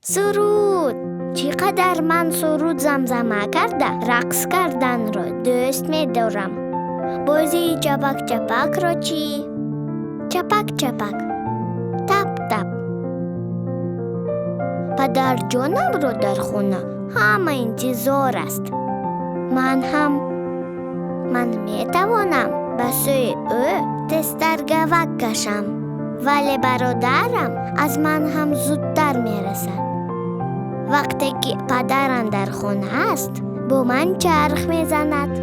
суруд. چی قدر من سرود زمزمه کرده رقص کردن را دوست می دارم. بازی چپک چپک را چی؟ چپک چپک، تپ تپ. پدر جانم را در خانه همه انتظار است. من می توانم به سوی او دسترگوک کشم، ولی برادرم از من هم زودتر می رسد. وقتی که پدرم در خانه است با من چرخ می زند،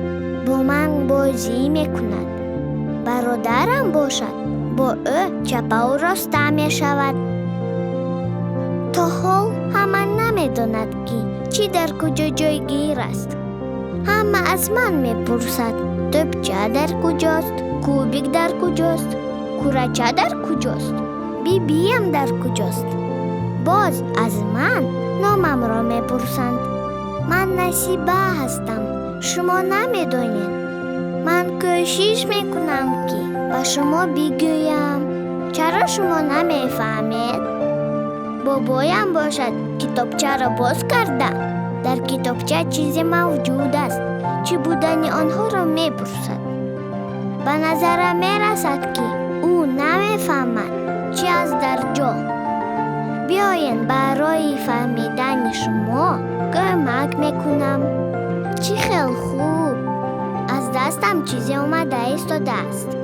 با من بازی می کند. برادرم باشد با او چپه و راسته می شود. تا حال همه نمی داند که چی در کجا جایگیر است. همه از من می پرسد توپچه در کجاست؟ کوبیک در کجاست؟ کورچه در کجاست؟ بیم در کجاست؟ باز از من نامم را می پرسند. من نصیبه هستم، شما نمی دانید. من کوشش می کنم که به شما بگویم. چرا شما نمی فهمید؟ بابایم باشد کتابچه را باز کرده. در کتابچه چیزی موجود است. چی بودن آنها را می پرسد. به نظر می رسد که او نمی فهمد چی است در جا. بیاین برای فهمیدن شما کمک میکنم. چی خیلی خوب. از دستم چیزی اومده ایستاده است.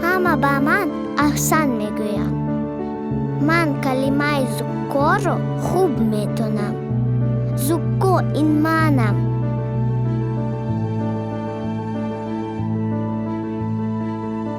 همه به من احسن میگویم. من کلمه زکا رو خوب میتونم. زکا این منم.